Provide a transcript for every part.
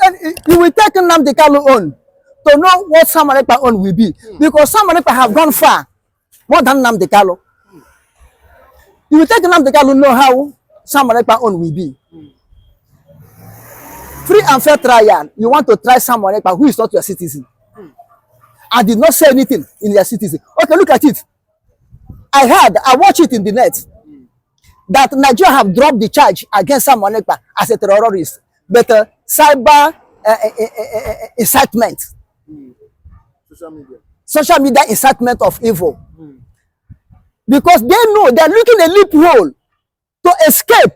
And you will take Nnamdi Kanu on to know what Simon Ekpa on will be. Because Simon Ekpa have gone far more than Nnamdi Kanu. You will take Nnamdi Kanu know how Simon Ekpa on will be. Free and fair trial. You want to try Simon Ekpa who is not your citizen. I did not say anything in your citizen. Okay, look at it. I watched it in the net that Nigeria have dropped the charge against Simon Ekpa as a terrorist, but cyber incitement, social media incitement of evil, because they know they are looking a loophole to escape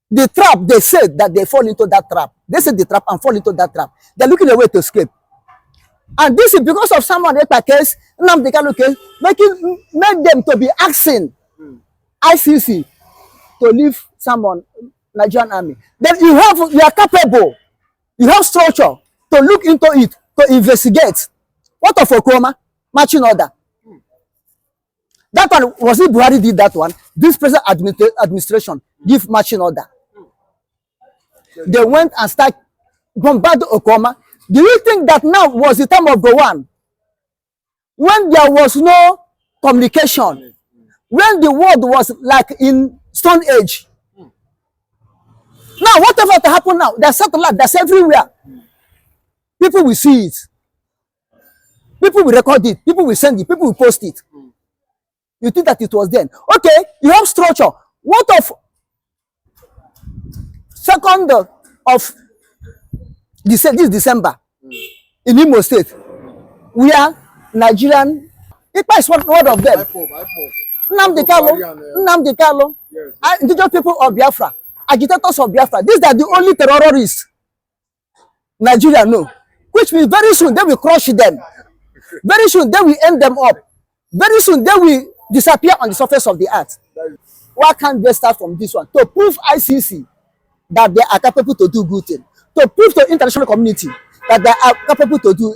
the trap. They said that they fall into that trap. They said the trap and fall into that trap. They are looking a way to escape. And this is because of Simon Ekpa case, Nnamdi Kanu case, make them to be asking ICC to leave someone, Nigerian army. Then you are capable, you have structure to look into it, to investigate. What of Okoma? Marching order. That one, was it Buhari did that one? This present administration give marching order. They went and started bombarding Okoma. Do you think that now was the time of Gowon? When there was no communication, when the world was like in Stone Age. Now, whatever to happen now, there's satellite, that's everywhere. People will see it. People will record it. People will send it. People will post it. You think that it was then? Okay, you have structure. What of 2nd of this December in Imo State, we are Nigerian. Ekpa is one of them. Nnamdi Kanu, indigenous people of Biafra, agitators of Biafra. These are the only terrorists Nigeria know. Which means very soon they will crush them. Very soon they will end them up. Very soon they will disappear on the surface of the earth. Why can't they start from this one? To prove ICC that they are capable to do good things. To prove to the international community that they are capable to do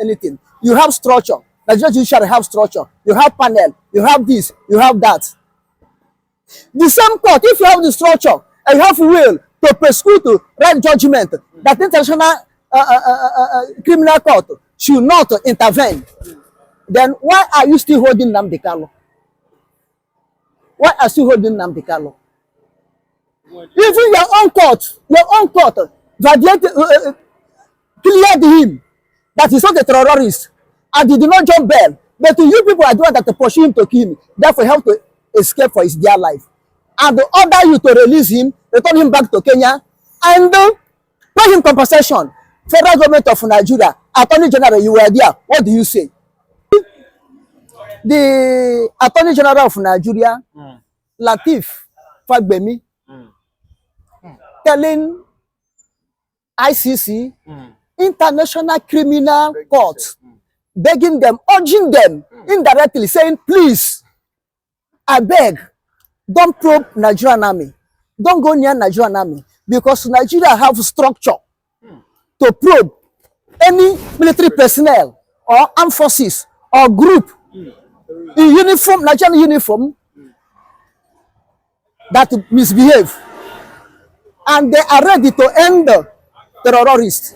anything. You have structure. Nigerian judiciary have structure. You have panel. You have this. You have that. The same court, if you have the structure and you have will to prosecute, to write judgment that international criminal court should not intervene, then why are you still holding Nnamdi Kanu? Why are you still holding Nnamdi Kanu? Even your own court, cleared him that he's not a terrorist and he did not jump bail. But you people are the ones that pursue him to kill him. Therefore, you have to escape for his dear life. And they order you to release him, return him back to Kenya, and pay him compensation. Federal government of Nigeria, Attorney General, you were there. What do you say? The Attorney General of Nigeria, Lateef Fagbemi, telling ICC, International Criminal Court, begging them, urging them indirectly, saying, please, I beg, don't probe Nigerian army. Don't go near Nigerian army, because Nigeria have structure to probe any military personnel or armed forces or group in uniform, Nigerian uniform, that misbehave. And they are ready to end the terrorists.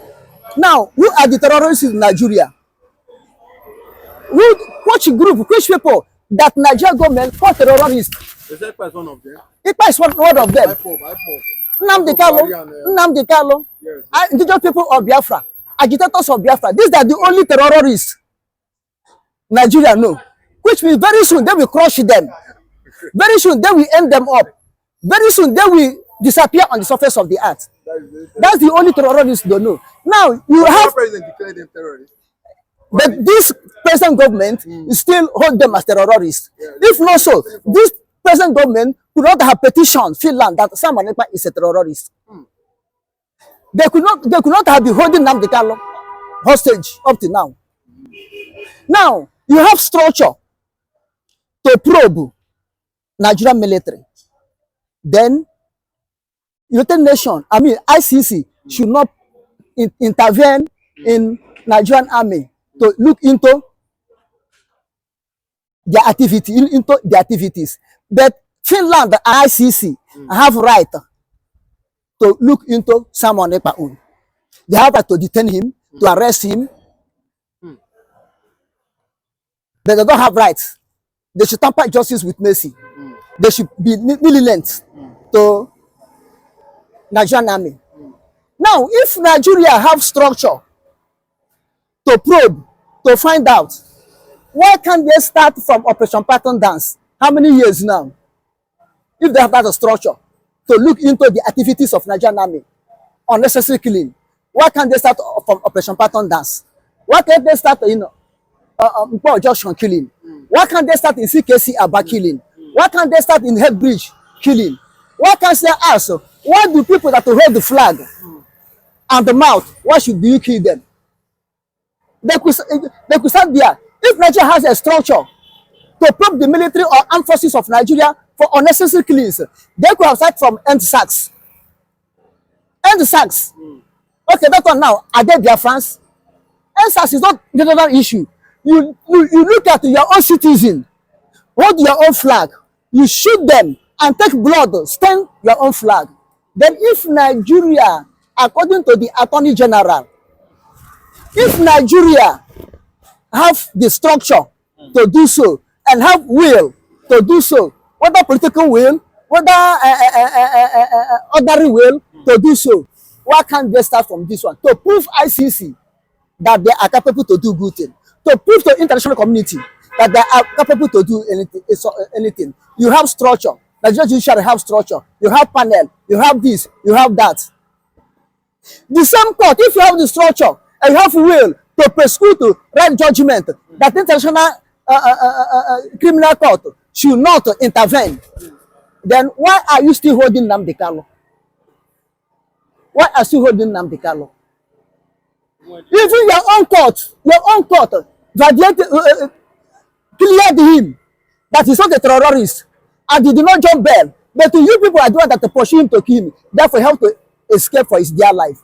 Now, who are the terrorists in Nigeria? Which group, which people that Nigeria government call terrorists? Ekpa is one of them. Ekpa is one of them. IPOB. Nnamdi Kanu, indigenous people of Biafra, agitators of Biafra. These are the only terrorists Nigeria know. Which means very soon they will crush them. Very soon they will end them up. Very soon they will disappear on the surface of the earth. That's the only terrorists they know. Now you have the president declared them terrorists. But this present government still hold them as terrorists. If not so, this present government could not have petitioned Finland that Simon Ekpa is a terrorist. They could not have been holding Nnamdi Kanu hostage up to now. Now you have structure to probe Nigerian military. Then United Nations, ICC should not intervene in Nigerian army to look into their activities. But Finland and ICC have right to look into Simon Ekpa own. They have right to detain him, to arrest him. But they don't have rights. They should tamper justice with mercy. They should be lenient to Nigerian army. Now, if Nigeria have structure to probe, to find out, why can't they start from Operation Pattern Dance? How many years now? If they have that structure to look into the activities of Nigerian army, unnecessary killing, why can't they start from Operation Pattern Dance? Why can't they start, Junction killing? Why can't they start in CKC Aba killing? Why can't they start in Head Bridge killing? Why can't they ask, why do people that hold the flag and the mouth, why should you kill them? They could start there. If Nigeria has a structure to probe the military or armed forces of Nigeria for unnecessary killings, they could have started from NSACs. NSACs. Okay, that one now, are they their France? NSACs is not the other issue. You look at your own citizen, hold your own flag, you shoot them and take blood, stain your own flag. Then if Nigeria, according to the Attorney General, if Nigeria have the structure to do so and have will to do so, whether political will, whether ordinary will to do so, why can't they start from this one? To prove ICC that they are capable to do good things, to prove to international community that they are capable to do anything. You have structure. Nigerian judiciary have structure. You have panel. You have this. You have that. The same court, if you have the structure and you have will to prosecute, to write judgment that international criminal court should not intervene, then why are you still holding Nnamdi Kanu? Why are you still holding Nnamdi Kanu? Even your own court, cleared him that he's not a terrorist and he did not jump bail. But you people are the ones that pursue him to kill him, therefore help to escape for his dear life.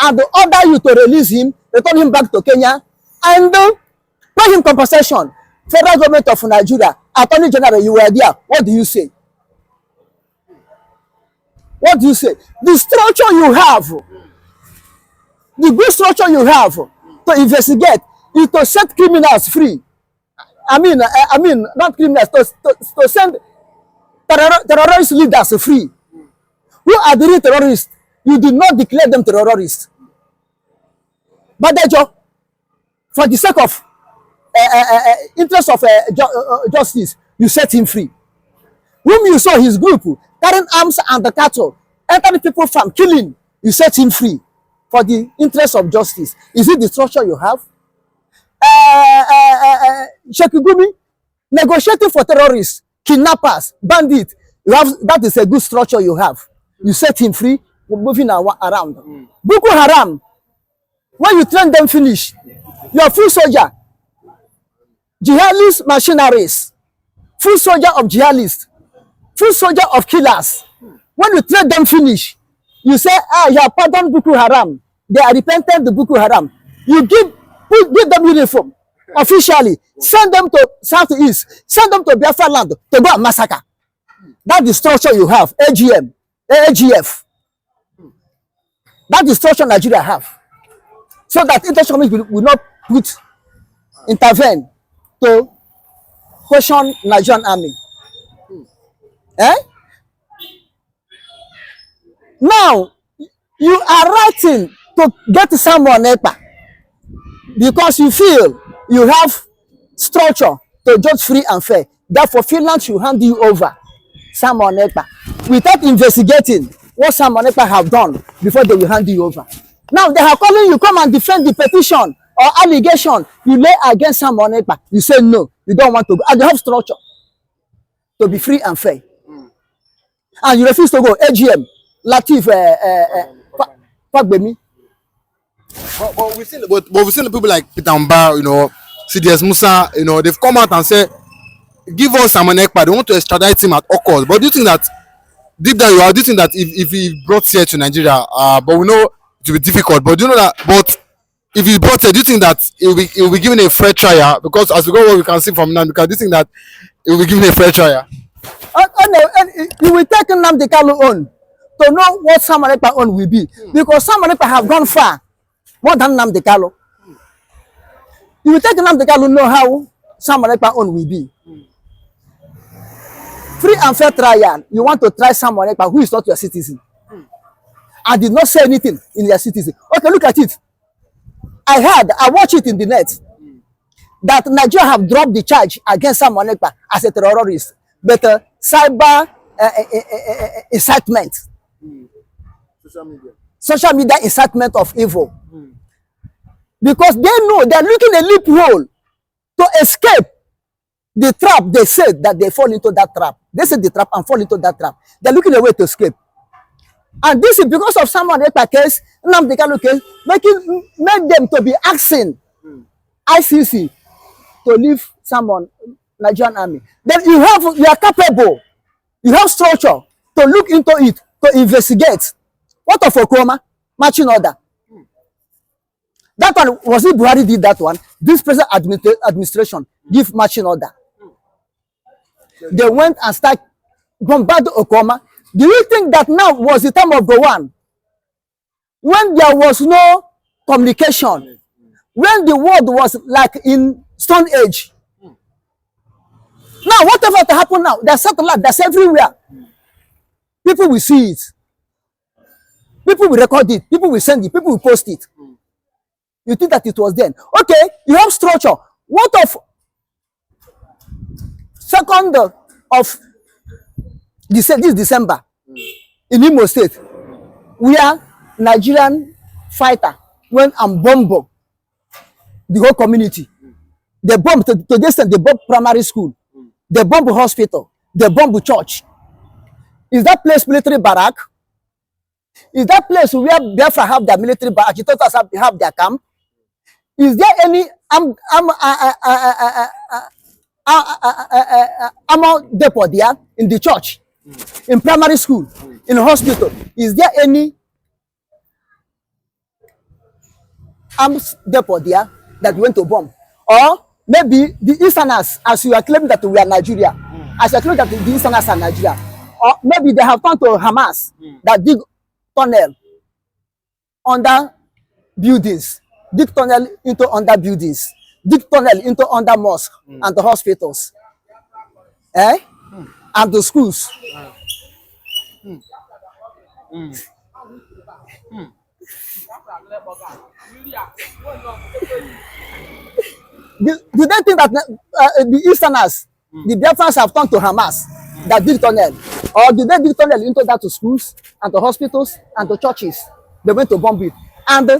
And they order you to release him, return him back to Kenya, and pay him compensation. Federal government of Nigeria, Attorney General, you were there. What do you say? What do you say? The structure you have, the good structure you have to investigate is to set criminals free. I mean, not criminals, to send terrorist leaders free. Who are the real terrorists? You did not declare them terrorists. But for the sake of interest of justice, you set him free. Whom you saw his group carrying arms and the cattle, entering people from killing, you set him free for the interest of justice. Is it the structure you have? Shekigumi, negotiating for terrorists, kidnappers, bandits. You have, that is a good structure you have. You set him free, we're moving around. Boko Haram, when you train them finish, you're full soldier. Jihadist machineries, full soldier of jihadists, full soldier of killers. When you train them finish, you say, you have pardoned Boko Haram. They are repentant to Boko Haram. You give them uniform officially, send them to Southeast, send them to Bafra land to go and massacre. That's the structure you have, AGF. That's the structure Nigeria have. So that international community will not intervene to question Nigerian army. Now, you are writing to get someone Ekpa because you feel you have structure to judge free and fair. Therefore, Finland should hand you over Simon Ekpa without investigating what Simon Ekpa have done before they will hand you over. Now they are calling you, come and defend the petition or allegation you lay against Simon Ekpa. You say no, you don't want to go. And they have structure to be free and fair. And you refuse to go. AGM, Latif, Fagbemi. But we've seen the people like Peter Mba, CDS Musa, they've come out and said, give us Simon Ekpa. They want to extradite him at all costs. But do you think that deep down do you think that if he brought here to Nigeria, but we know it will be difficult, but do you know that, but if he brought here, do you think that it will be given a fair trial? Because as we go, what we can see from now, because do you think that it will be given a fair trial? You will take Nnamdi Kanu on to know what Simon Ekpa on will be. Because Simon Ekpa have gone far more than Nnamdi Kanu. You will take Nnamdi Kanu know how Simon Ekpa own will be. Free and fair trial. You want to try Simon Ekpa who is not your citizen. I did not say anything in their citizen. Okay, look at it. I watched it in the net that Nigeria have dropped the charge against Simon Ekpa as a terrorist, but cyber incitement, social media incitement of evil, because they know they are looking a loophole to escape the trap. They said that they fall into that trap. They said the trap and fall into that trap. They're looking a way to escape. And this is because of Simon Ekpa case, Nnamdi Kanu case, make them to be asking ICC to leave Simon Nigerian army. Then you are capable, you have structure to look into it, to investigate. What of Okoma? Marching order. That one, was it Buhari did that one? This present administration give marching order. They went and start bombarding Okoma. Do you think that now was the time of the one when there was no communication, when the world was like in Stone Age? Now, whatever to happen now, there's satellite, that's everywhere. People will see it. People will record it. People will send it. People will post it. You think that it was then? Okay, you have structure. What of 2nd of this December in Imo State, where Nigerian fighter went and bombed the whole community? They bombed to this extent, they bombed primary school, they bombed hospital, they bombed church. Is that place military barrack? Is that place where Bafra have their military barrack? You thought us have their camp? Is there any ammo depot there in the church, in primary school, in a hospital? Is there any arms depot there that went to bomb? Or maybe the Easterners, as you are claiming that we are Nigeria, as you are claiming that the Easterners are Nigeria, or maybe they have turned to Hamas that dig tunnel under buildings, dig tunnel into under buildings, dig tunnel into under mosque and the hospitals, and the schools. Do they think that the Easterners, the Biafrans have turned to Hamas that dig tunnel? Or do they dig tunnel into that to schools and to hospitals and to churches? They went to bomb it. And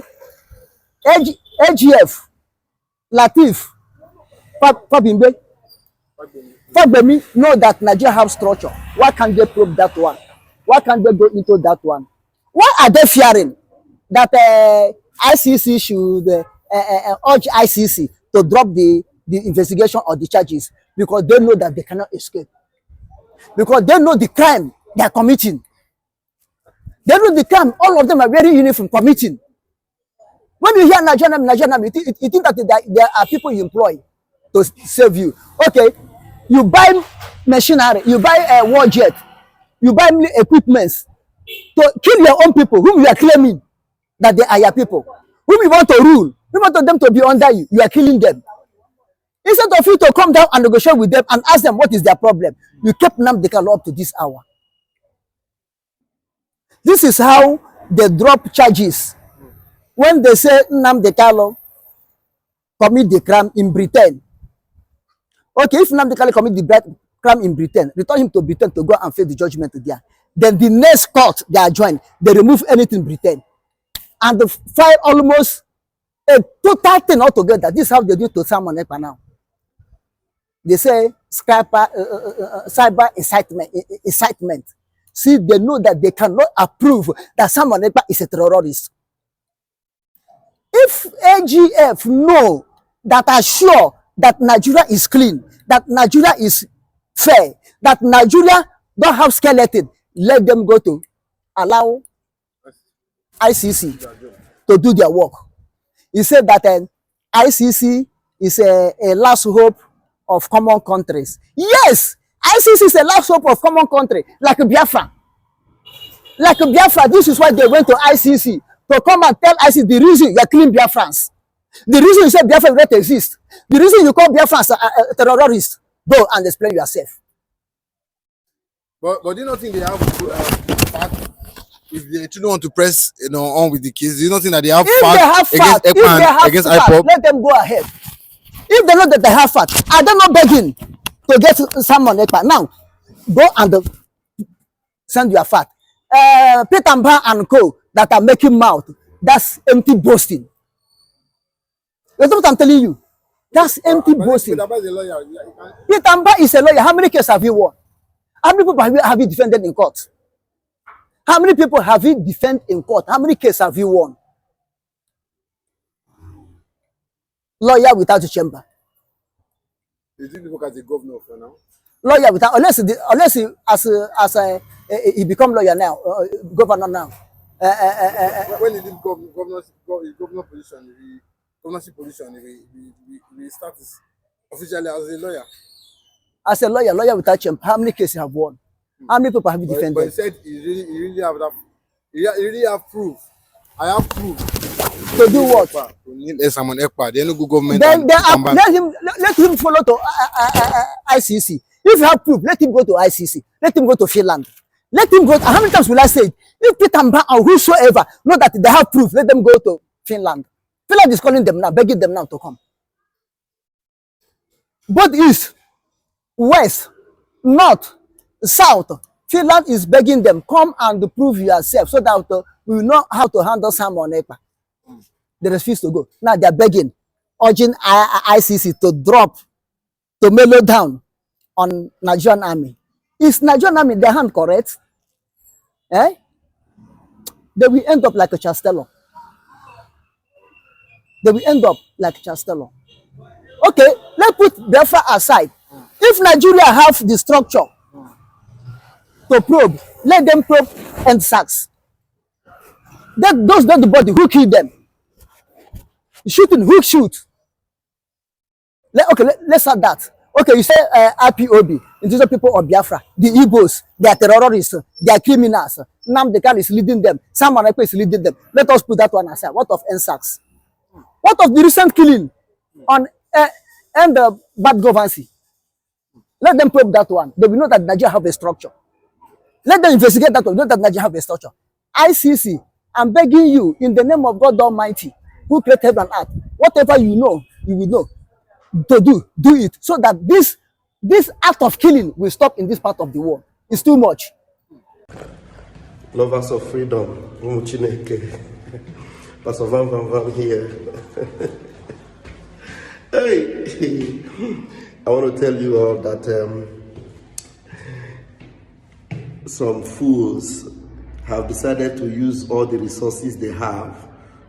AGF, Latif, Fabimbe know that Nigeria have structure. Why can't they probe that one? Why can't they go into that one? Why are they fearing that ICC should urge ICC to drop the investigation or the charges? Because they know that they cannot escape. Because they know the crime they are committing. They know the crime all of them are very uniform committing. When you hear Nigerian, you think that there are people you employ to save you. Okay, you buy machinery, you buy a war jet, you buy equipments to kill your own people whom you are claiming that they are your people, whom you want to rule, you want them to be under you, you are killing them. Instead of you to come down and negotiate with them and ask them what is their problem, you kept Nnamdi Kanu up to this hour. This is how they drop charges. When they say Nnamdi Kanu commit the crime in Britain. Okay, if Nnamdi Kanu commit the crime in Britain, return him to Britain to go and face the judgment there. Then the next court they are joined, they remove anything in Britain. And they file almost a total thing altogether. This is how they do to Simon Ekpa now. They say cyber incitement. See, they know that they cannot approve that Simon Ekpa is a terrorist. If AGF know that are sure that Nigeria is clean, that Nigeria is fair, that Nigeria don't have skeleton, let them go to allow ICC to do their work. He said that ICC is a last hope of common countries. Yes, ICC is a last hope of common country, like Biafra. Like Biafra, this is why they went to ICC to come and tell ICC the reason you are killing Biafrans, the reason you say Biafra will not exist, the reason you call Biafrans terrorists. Go and explain yourself. But do you not think they have fact? If they truly want to press, on with the case, do you not think that they have fact against Ekpa, against IPOB? Let them go ahead. If they know that they have fact, are they not begging to get someone Ekpa? Now, go and send your fact. Peter Mba and co that are making mouth, that's empty boasting. That's what I'm telling you. That's empty boasting. Peter Mba is a lawyer. Peter Mba is a lawyer. How many cases have you won? How many people have you defended in court? How many people have you defended in court? How many cases have you won? Lawyer without a chamber. You think people as a governor for now? Lawyer without, unless he he become lawyer now, governor now. When he did governor position, governorship position, he started officially as a lawyer. As a lawyer without chamber, how many cases have won? How many people have you defended? But he said he really have that. He really have proof. I have proof. To do what? To need someone Ekpa. They no go government. Then let him follow to ICC. If you have proof, let him go to ICC. Let him go to Finland. Let him go. How many times will I say it? If Peter Mba or whosoever know that they have proof, let them go to Finland. Finland is calling them now, begging them now to come. Both east, west, north, south, Finland is begging them, come and prove yourself so that we know how to handle someone Ekpa. They refuse to go. Now they are begging, urging ICC to drop, to mellow down on Nigerian army. Is Nigerian army in their hand correct? Eh? They will end up like a Chastello. They will end up like Chastello. Okay, let's put Bafra aside. If Nigeria have the structure to probe, let them probe and sacks. Those not the body who killed them. Shooting, who shoot? Let's add that. Okay, you say IPOB, indigenous people of Biafra, the Igbos, they are terrorists, they are criminals. Nnamdi Kanu is leading them. Simon Ekpa is leading them. Let us put that one aside. What of NSACs? What of the recent killing on and bad governance? Let them probe that one. They will know that Nigeria have a structure. Let them investigate that one. Know that Nigeria have a structure. ICC, I'm begging you in the name of God Almighty, who created heaven and earth, whatever you know, you will know to do it, so that this act of killing will stop in this part of the world. It's too much. Lovers of freedom, Pastor Van here. Hey, I want to tell you all that some fools have decided to use all the resources they have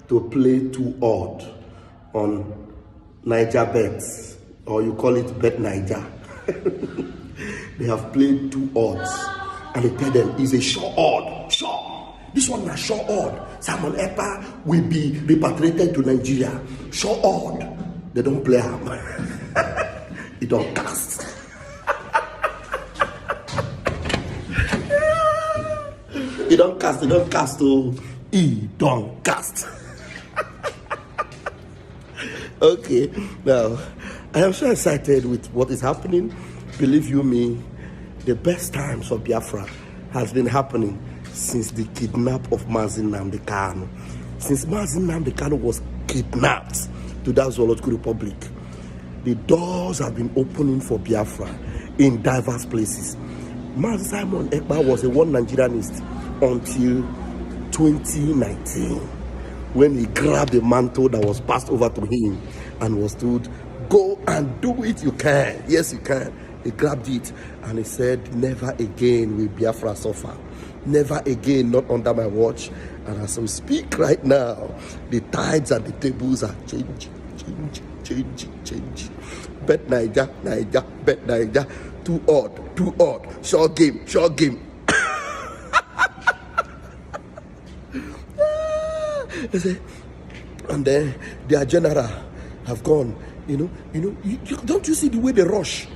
to play too odd on Niger bets, or you call it Bet Niger. They have played two odds, and they tell them it's a sure odd. Sure, this one is sure odd. Simon Ekpa will be repatriated to Nigeria. Sure odd. They don't play him. It don't cast. It don't cast. It don't cast. Oh, it don't cast. Okay, now I am so excited with what is happening. Believe you me, the best times for Biafra has been happening since the kidnap of Mazi Nnamdi Kanu. Since Mazi Nnamdi Kanu was kidnapped to that zoological republic, the doors have been opening for Biafra in diverse places. Mazi Simon Ekpa was a one Nigerianist until 2019. When he grabbed the mantle that was passed over to him and was told, go and do it, you can. Yes, you can. He grabbed it and he said, never again will Biafra suffer. Never again, not under my watch. And as we speak right now, the tides and the tables are changing. Bet Niger, bet Niger. Too odd. Short game. And then their general have gone, don't you see the way they rush?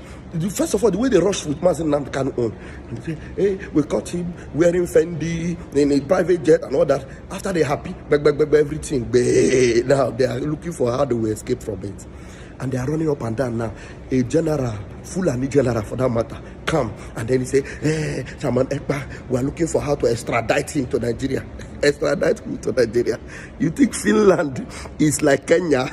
First of all, the way they rush with Mazin Namdekan on, and say, hey, we caught him wearing Fendi in a private jet and all that. After they're happy, everything, now they are looking for how they will escape from it. And they are running up and down now. A general, Fulani general for that matter, come and then he say, hey, Simon Ekpa, we are looking for how to extradite him to Nigeria. Extradite him to Nigeria. You think Finland is like Kenya?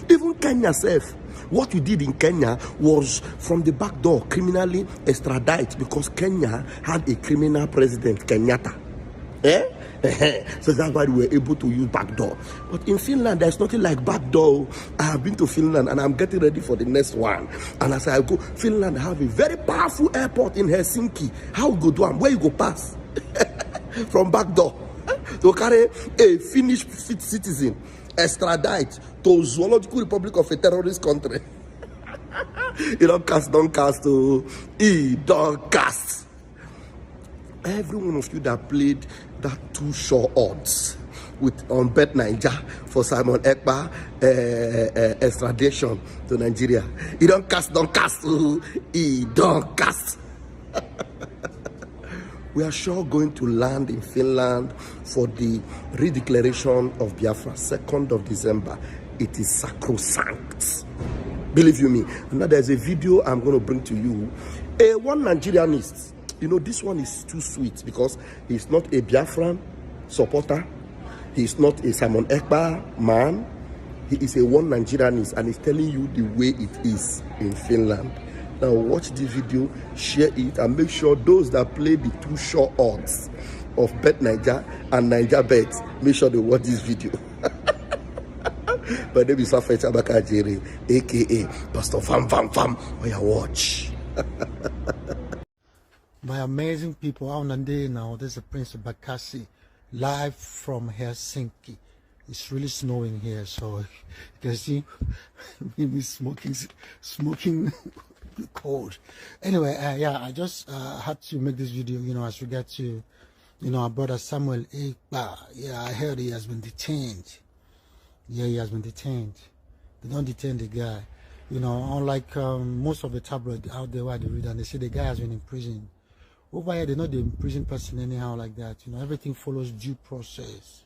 Even Kenya self. What you did in Kenya was from the back door criminally extradite because Kenya had a criminal president, Kenyatta. So that's why we were able to use back door. But in Finland, there's nothing like back door. I have been to Finland and I'm getting ready for the next one. And as I go, Finland have a very powerful airport in Helsinki. How you go do them? Where you go pass? From back door. To carry a Finnish citizen extradite to Zoological Republic of a terrorist country. You don't cast, don't cast. Every one of you that played that too sure odds with on Bet Niger for Simon Ekpa extradition to Nigeria. You don't cast, don't cast. We are sure going to land in Finland for the redeclaration of Biafra, 2nd of December. It is sacrosanct. Believe you me. And now there's a video I'm going to bring to you. One Nigerianist, you know, this one is too sweet because he's not a Biafran supporter. He's not a Simon Ekpa man. He is a one Nigerianist and he's telling you the way it is in Finland. Now watch this video, share it, and make sure those that play the too sure odds of Bet Niger and Niger Bet, make sure they watch this video. My name is Safet Abaka Jere, aka Pastor Fam. Where you watch. My amazing people, out on the day now, this is Prince of Bakassi, live from Helsinki. It's really snowing here, so you can see me smoking cold. Anyway, yeah, I just had to make this video, you know, as regard to, you know, our brother Samuel Ekpa. Yeah, I heard he has been detained. Yeah, he has been detained. They don't detain the guy. You know, unlike most of the tabloids out there where they read and they say the guy has been in prison. Over here, they know the prison person anyhow like that. You know, everything follows due process.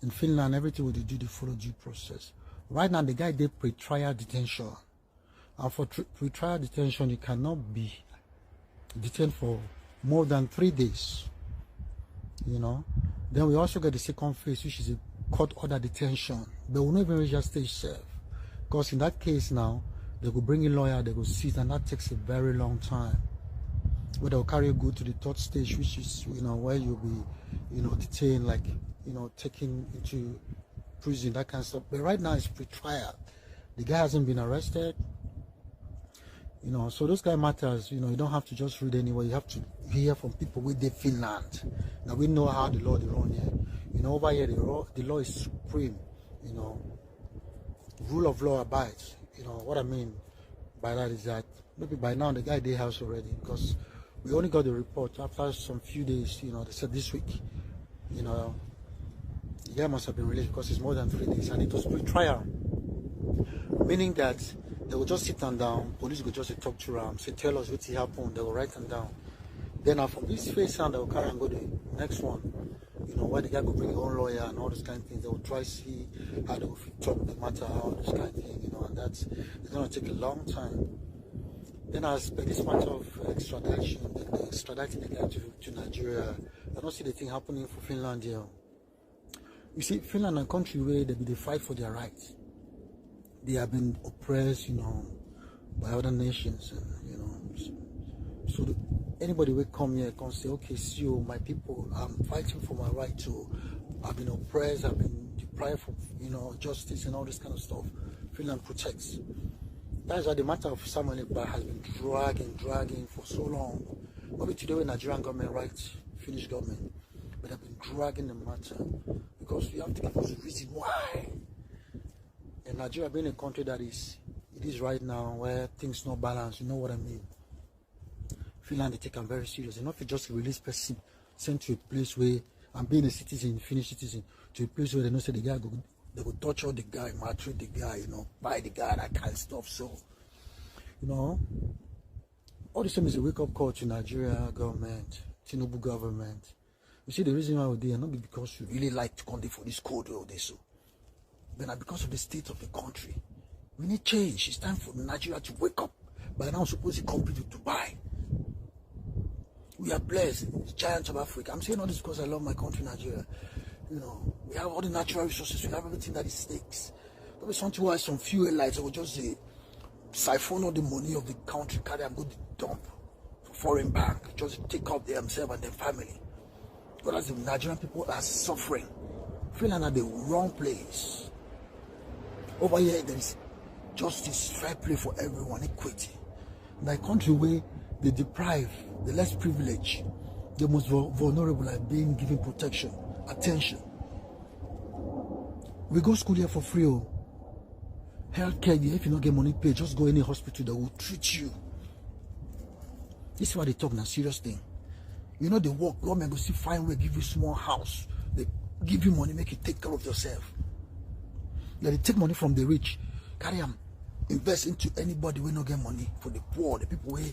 In Finland, everything with the do, they follow due process. Right now, the guy did pre-trial detention. And for pre-trial detention, you cannot be detained for more than 3 days. You know. Then we also get the second phase, which is a court order detention. They will not even reach that stage safe. Because in that case now, they will bring a lawyer, they will sit, and that takes a very long time. Where they'll carry you go to the third stage, which is, you know, where you'll be, you know, detained, like, you know, taken into prison, that kind of stuff. But right now it's pre-trial. The guy hasn't been arrested. You know, so those kind of matters, you know, you don't have to just read anywhere. You have to hear from people with the Finland. Now we know how the law is run here. You know, over here the law is supreme. You know, rule of law abides. You know what I mean by that is that maybe by now the guy they house already, because we only got the report after some few days. You know, they said this week. You know, the guy must have been released because it's more than 3 days, and it was pre-trial, meaning that they will just sit them down, police will just talk to them, say tell us what happened, they will write them down. Then now from this phase on, they will carry and go to the next one. You know, where the guy will bring his own lawyer and all those kind of things. They will try to see how they will talk the matter, all this kind of thing, you know, and that's going to take a long time. Then as per this matter of extradition, extraditing the guy to Nigeria, I don't see the thing happening for Finland here. You see, Finland is a country where they fight for their rights. They have been oppressed, you know, by other nations, and, you know, so anybody will come here and say, okay, see you, my people, I'm fighting for my right to, I've been oppressed, I've been deprived from, you know, justice and all this kind of stuff. Finland protects. That's why the matter of Samuel Ekpa has been dragging for so long. Maybe today when Nigerian government rights, Finnish government, but they've been dragging the matter because we have to give us a reason why. And Nigeria being a country that it is right now where things not balanced, you know what I mean. Finland, they take them very serious. Enough to just release person sent to a place where I'm being a citizen, Finnish citizen, to a place where they know say the guy they will torture the guy, maltreat the guy, you know, buy the guy, that kind of stuff. So, You know, all the same is a wake-up call to Nigeria government, Tinubu government. You see, the reason why we're there, not because we really like to come for this code or this, but because of the state of the country. We need change. It's time for Nigeria to wake up. By now, suppose to compete with Dubai. We are blessed, the giants of Africa. I'm saying all this because I love my country, Nigeria. You know, we have all the natural resources. We have everything that it takes. There be something where some fuel lights will just siphon all the money of the country, carry and go to dump for foreign bank, just take out themselves and their family. But as the Nigerian people are suffering, Finland at the wrong place. Over here, there is justice, fair play for everyone, equity. In a country where they deprive the less privileged, the most vulnerable are being given protection, attention. We go school here for free. Healthcare, if you don't get money paid, just go any hospital that will treat you. This is why they talk now, serious thing. You know, they work, government go see fine way, give you small house. They give you money, make you take care of yourself. They take money from the rich, carry them, invest into anybody who not get money, for the poor, the people who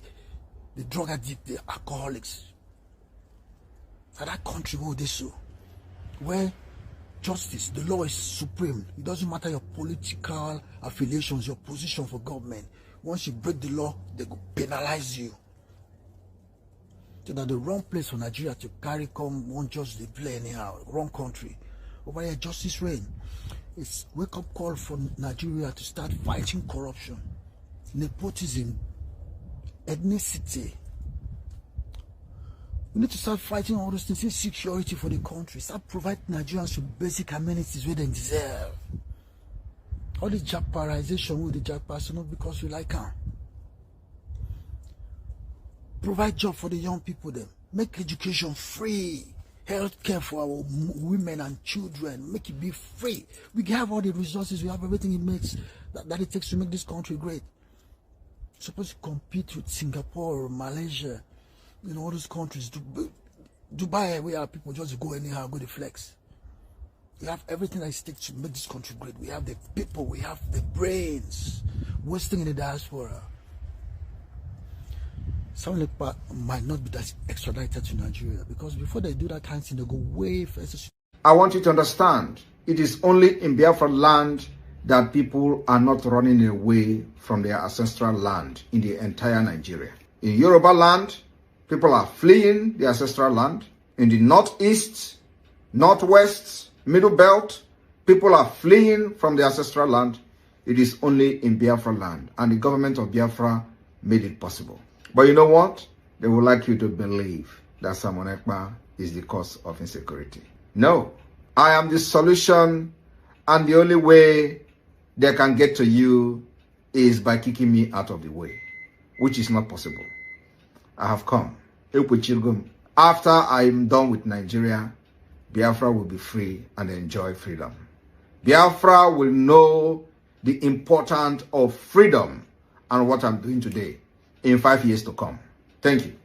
the drug addict, the alcoholics. For that country where they so, where justice, the law is supreme. It doesn't matter your political affiliations, your position for government. Once you break the law, they go penalize you. So that the wrong place for Nigeria to carry come won't just play anyhow. Wrong country. Over here, justice reign. It's wake-up call for Nigeria to start fighting corruption, nepotism, ethnicity. We need to start fighting all those things, insecurity for the country. Start providing Nigerians with basic amenities where they deserve. All the japarization with the japas, not because we like them. Provide job for the young people then. Make education free. Healthcare for our women and children. Make it be free. We have all the resources. We have everything it makes that it takes to make this country great. Supposed to compete with Singapore or Malaysia. You know, all those countries. Dubai, where people just go anyhow, go to flex. We have everything that it takes to make this country great. We have the people. We have the brains. Wasting in the diaspora. Someone like Ekpa might not be that extradited to Nigeria, because before they do that kind of thing, they go way first. I want you to understand, it is only in Biafra land that people are not running away from their ancestral land in the entire Nigeria. In Yoruba land, people are fleeing the ancestral land. In the northeast, northwest, middle belt, people are fleeing from the ancestral land. It is only in Biafra land, and the government of Biafra made it possible. But you know what? They would like you to believe that Simon Ekpa is the cause of insecurity. No, I am the solution, and the only way they can get to you is by kicking me out of the way, which is not possible. I have come. After I am done with Nigeria, Biafra will be free and enjoy freedom. Biafra will know the importance of freedom and what I'm doing today in 5 years to come. Thank you.